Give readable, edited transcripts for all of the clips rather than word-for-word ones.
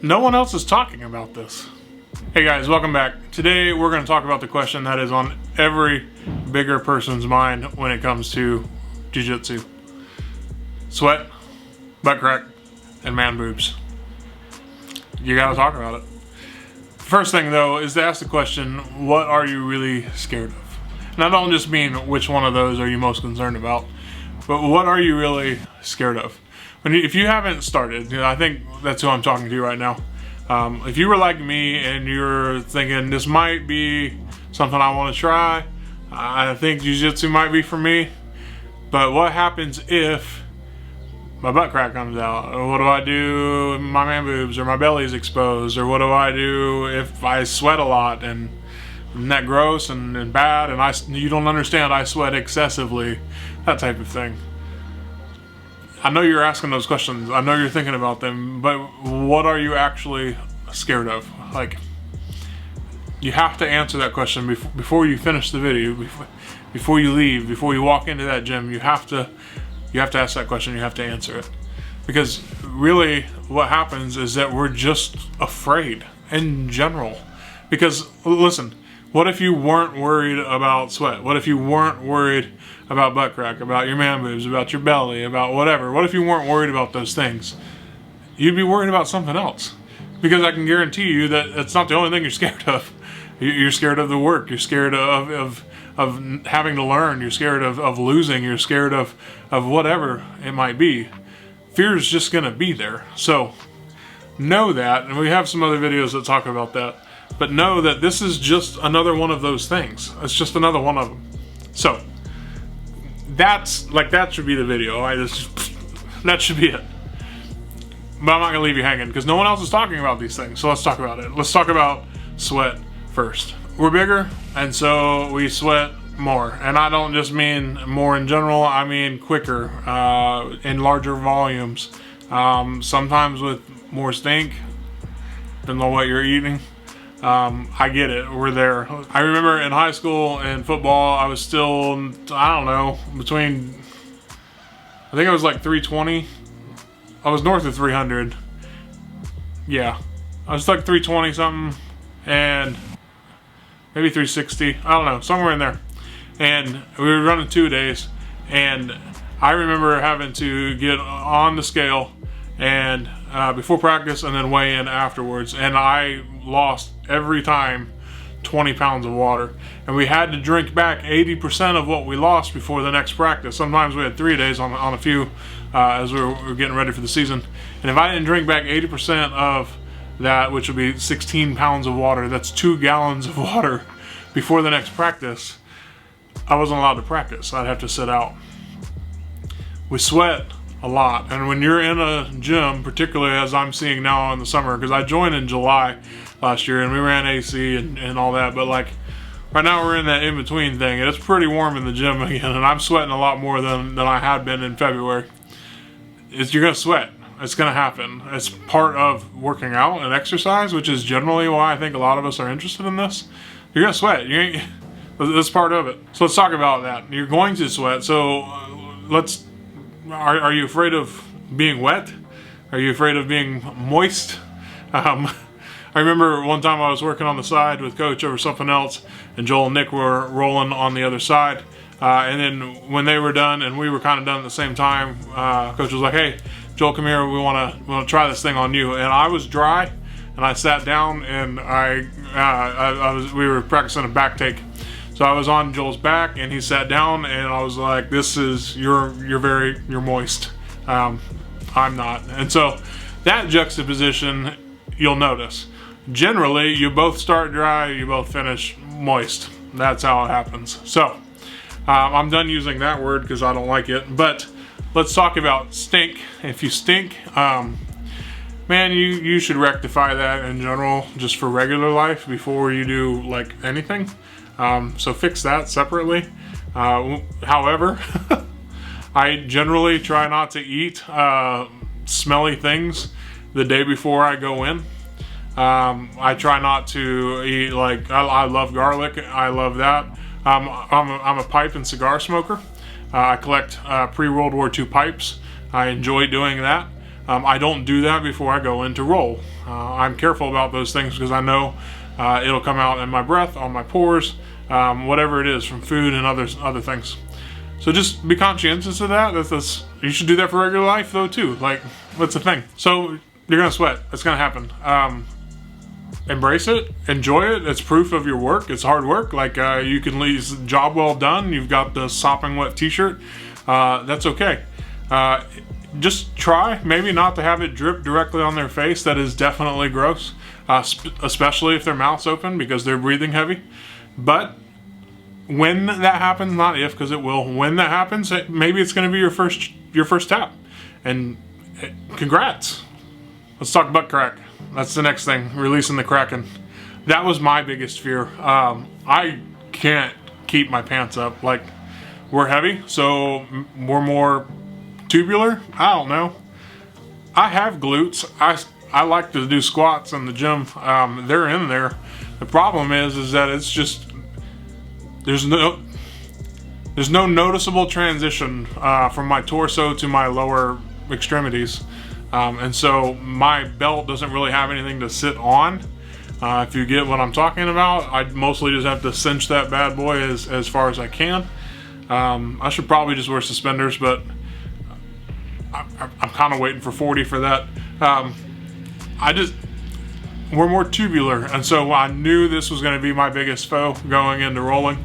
No one else is talking about this. Hey guys, welcome back. Today we're going to talk about the question that is on every bigger person's mind when it comes to jiu-jitsu. Sweat, butt crack, and man boobs. You gotta talk about it. First thing though is to ask the question, what are you really scared of? And I don't just mean which one of those are you most concerned about, but what are you really scared of? If you haven't started, I think that's who I'm talking to right now. If you were like me and you're thinking this might be something I want to try, I think jiu-jitsu might be for me, but what happens if my butt crack comes out? Or what do I do if my man boobs or my belly's exposed? Or what do I do if I sweat a lot and isn't that gross and bad and you don't understand I sweat excessively? That type of thing. I know you're asking those questions. I know you're thinking about them, but what are you actually scared of? Like, you have to answer that question before you finish the video, before you leave, before you walk into that gym. You have to ask that question. You have to answer it, because really what happens is that we're just afraid in general. Because listen, what if you weren't worried about sweat? What if you weren't worried about butt crack, about your man boobs, about your belly, about whatever? What if you weren't worried about those things? You'd be worried about something else. Because I can guarantee you that it's not the only thing you're scared of. You're scared of the work. You're scared of having to learn. You're scared of losing. You're scared of whatever it might be. Fear is just going to be there. So know that, and we have some other videos that talk about that. But know that this is just another one of those things. It's just another one of them. So that should be the video. That should be it. But I'm not gonna leave you hanging because no one else is talking about these things. So let's talk about it. Let's talk about sweat first. We're bigger, and so we sweat more. And I don't just mean more in general. I mean quicker, in larger volumes. Sometimes with more stink, depending on what you're eating. I get it. We're there. I remember in high school and football, I was still, I don't know, I think I was like 320. I was north of 300. Yeah. I was like 320 something and maybe 360. I don't know, somewhere in there. And we were running 2 days, and I remember having to get on the scale and before practice and then weigh in afterwards, and I lost every time 20 pounds of water, and we had to drink back 80% of what we lost before the next practice. Sometimes we had 3 days on a few as we were getting ready for the season, and if I didn't drink back 80% of that, which would be 16 pounds of water, that's 2 gallons of water before the next practice, I wasn't allowed to practice. I'd have to sit out. We sweat a lot, and when you're in a gym, particularly as I'm seeing now in the summer, because I joined in July last year and we ran AC and all that, but like right now we're in that in-between thing, and it's pretty warm in the gym again, and I'm sweating a lot more than I had been in February. You're gonna sweat. It's gonna happen. It's part of working out and exercise, which is generally why I think a lot of us are interested in this. You're gonna sweat. That's part of it. So let's talk about that. You're going to sweat. So Are you afraid of being wet? Are you afraid of being moist? I remember one time I was working on the side with Coach over something else, and Joel and Nick were rolling on the other side. And then when they were done, and we were kind of done at the same time, Coach was like, "Hey, Joel, come here. We want to try this thing on you." And I was dry, and I sat down, and we were practicing a back take. So I was on Joel's back, and he sat down, and I was like, "This is you're moist. I'm not." And so that juxtaposition, you'll notice. Generally, you both start dry, you both finish moist. That's how it happens. So I'm done using that word because I don't like it. But let's talk about stink. If you stink, man, you should rectify that in general, just for regular life before you do like anything. So fix that separately. However, I generally try not to eat smelly things the day before I go in. I try not to eat, like, I love garlic. I love that. I'm a pipe and cigar smoker. I collect pre-World War II pipes. I enjoy doing that. I don't do that before I go in to roll. I'm careful about those things because I know it'll come out in my breath, on my pores, whatever it is from food and other things. So just be conscientious of that. You should do that for regular life though too. Like, what's the thing? So you're gonna sweat. It's gonna happen. Embrace it, enjoy it. It's proof of your work. It's hard work. Like you can leave job well done. You've got the sopping wet t-shirt. That's okay. Just try maybe not to have it drip directly on their face. That is definitely gross, especially if their mouth's open because they're breathing heavy. But when that happens, not if, because it will, when that happens, maybe it's going to be your first tap. And congrats. Let's talk Buttcrack. That's the next thing, releasing the Kraken. That was my biggest fear. I can't keep my pants up. Like, we're heavy, so we're more tubular. I don't know. I have glutes. I like to do squats in the gym. They're in there. The problem is that it's just, there's no noticeable transition from my torso to my lower extremities. And so my belt doesn't really have anything to sit on. If you get what I'm talking about, I mostly just have to cinch that bad boy as far as I can. I should probably just wear suspenders, but I'm kind of waiting for 40 for that. We're more tubular, and so I knew this was going to be my biggest foe going into rolling.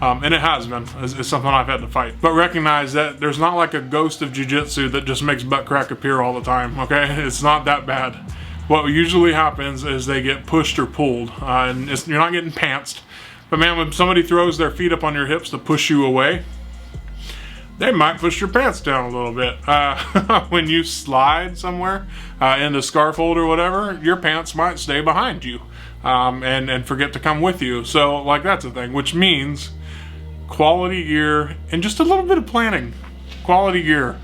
And it has been. It's something I've had to fight. But recognize that there's not like a ghost of jiu-jitsu that just makes Buttcrack appear all the time, okay? It's not that bad. What usually happens is they get pushed or pulled, and you're not getting pantsed. But man, when somebody throws their feet up on your hips to push you away, they might push your pants down a little bit. When you slide somewhere into scarf hold or whatever, your pants might stay behind you and forget to come with you. So like that's a thing, which means quality gear and just a little bit of planning. Quality gear.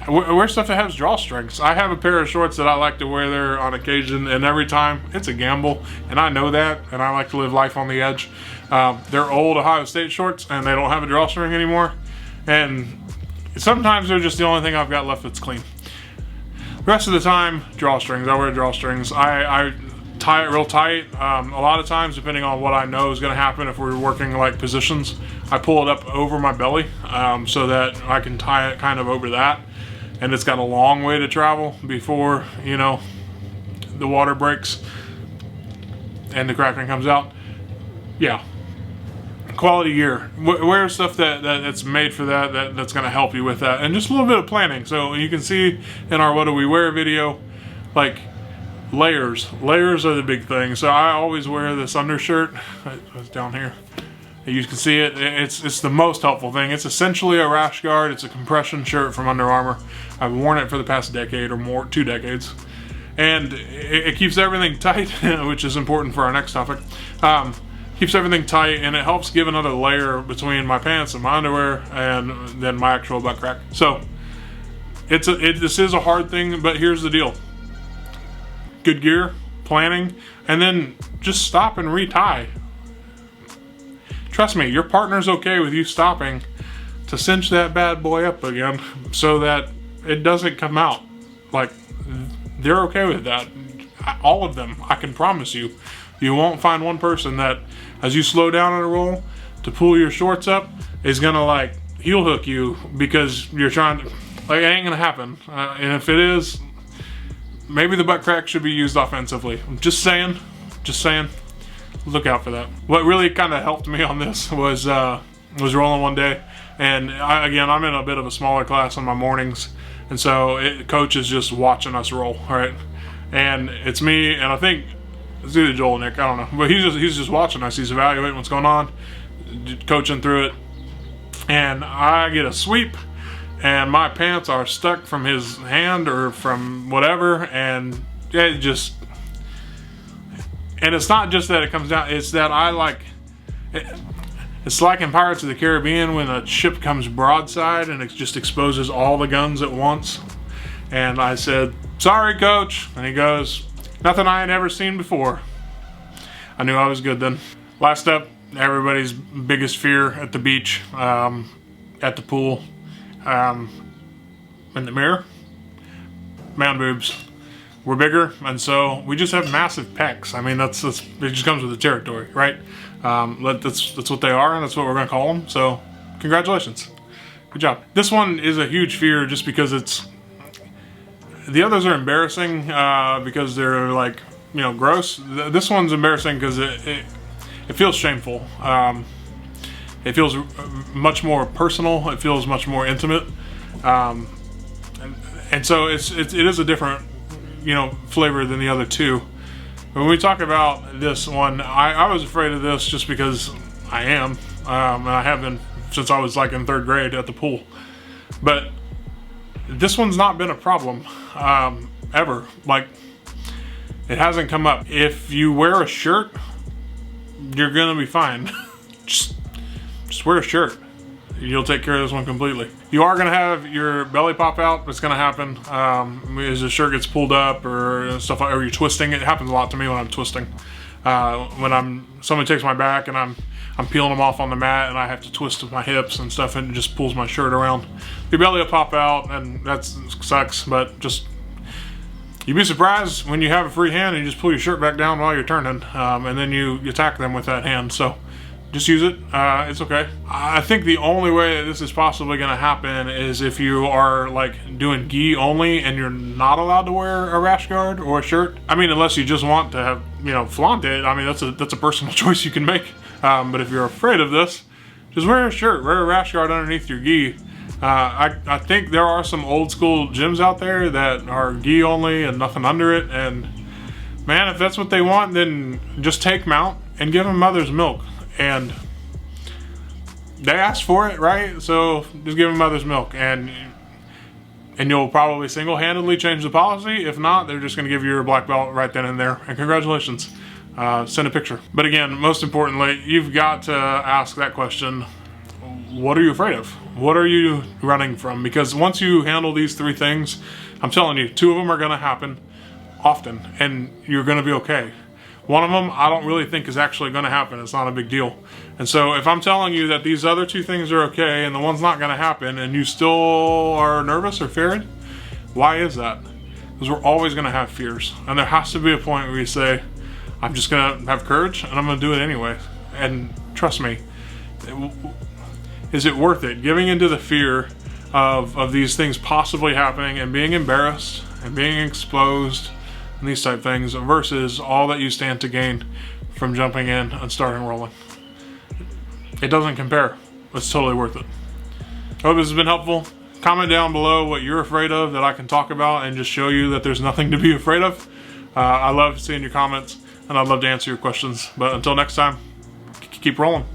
Wear stuff that has drawstrings. I have a pair of shorts that I like to wear there on occasion, and every time it's a gamble, and I know that, and I like to live life on the edge. They're old Ohio State shorts, and they don't have a drawstring anymore, and sometimes they're just the only thing I've got left that's clean. The rest of the time, drawstrings. I wear drawstrings. I tie it real tight. A lot of times, depending on what I know is going to happen, if we're working like positions, I pull it up over my belly so that I can tie it kind of over that. And it's got a long way to travel before, you know, the water breaks and the Kraken comes out. Yeah. Quality gear. Wear stuff that's made for that's going to help you with that. And just a little bit of planning. So you can see in our What Do We Wear video, like layers. Layers are the big thing. So I always wear this undershirt. It's down here. You can see it. It's the most helpful thing. It's essentially a rash guard. It's a compression shirt from Under Armour. I've worn it for the past decade or more, 2 decades. And it keeps everything tight, which is important for our next topic. Keeps everything tight, and it helps give another layer between my pants and my underwear and then my actual Buttcrack. So this is a hard thing, but here's the deal. Good gear, planning, and then just stop and retie. Trust me, your partner's okay with you stopping to cinch that bad boy up again so that it doesn't come out. Like, they're okay with that. All of them, I can promise you. You won't find one person that, as you slow down on a roll, to pull your shorts up, is gonna like heel hook you because you're trying to, like, it ain't gonna happen. And if it is, maybe the Buttcrack should be used offensively. I'm just saying. Look out for that. What really kind of helped me on this was rolling one day, and I'm in a bit of a smaller class on my mornings, and so coach is just watching us roll, right? And it's me, and I think it's either Joel or Nick, I don't know, but he's just watching us. He's evaluating what's going on, coaching through it, and I get a sweep, and my pants are stuck from his hand or from whatever, and it just. And it's not just that it comes down, it's that it's like in Pirates of the Caribbean when a ship comes broadside and it just exposes all the guns at once. And I said, "Sorry, coach." And he goes, "Nothing I had ever seen before." I knew I was good then. Last up, everybody's biggest fear at the beach, at the pool, in the mirror. man boobs. We're bigger, and so we just have massive pecs. I mean, that's it just comes with the territory, right? That's what they are, and that's what we're gonna call them. So, congratulations, good job. This one is a huge fear, just because the others are embarrassing because they're like, you know, gross. This one's embarrassing because it feels shameful. It feels much more personal. It feels much more intimate, and so it is a different, you know, flavor than the other two. When we talk about this one, I was afraid of this just because I am, and I have been since I was like in 3rd grade at the pool. But this one's not been a problem ever. Like, it hasn't come up. If you wear a shirt, you're gonna be fine. just wear a shirt. You'll take care of this one completely. You are gonna have your belly pop out. It's gonna happen as the shirt gets pulled up or stuff like, or you're twisting. It happens a lot to me when I'm twisting. When somebody takes my back and I'm peeling them off on the mat and I have to twist with my hips and stuff, and it just pulls my shirt around. Your belly will pop out, and that sucks. But just, you'd be surprised when you have a free hand and you just pull your shirt back down while you're turning, and then you attack them with that hand. So just use it. It's okay. I think the only way that this is possibly going to happen is if you are like doing gi only and you're not allowed to wear a rash guard or a shirt. I mean, unless you just want to have, you know, flaunt it. I mean, that's a personal choice you can make. But if you're afraid of this, just wear a shirt, wear a rash guard underneath your gi. I think there are some old school gyms out there that are gi only and nothing under it. And man, if that's what they want, then just take them out and give them mother's milk. And they asked for it, right? So just give them mother's milk, and you'll probably single-handedly change the policy. If not, they're just going to give you your black belt right then and there. And congratulations. Send a picture. But again, most importantly, you've got to ask that question: what are you afraid of? What are you running from? Because once you handle these 3 things, I'm telling you, 2 of them are going to happen often, and you're going to be okay. One of them, I don't really think is actually going to happen. It's not a big deal. And so if I'm telling you that these other 2 things are okay and the one's not going to happen, and you still are nervous or fearing, why is that? Because we're always going to have fears. And there has to be a point where you say, I'm just going to have courage and I'm going to do it anyway. And trust me, is it worth it? Giving into the fear of these things possibly happening and being embarrassed and being exposed and these type things, versus all that you stand to gain from jumping in and starting rolling. It doesn't compare. It's totally worth it. I hope this has been helpful. Comment down below what you're afraid of that I can talk about and just show you that there's nothing to be afraid of. I love seeing your comments, and I'd love to answer your questions. But until next time, keep rolling.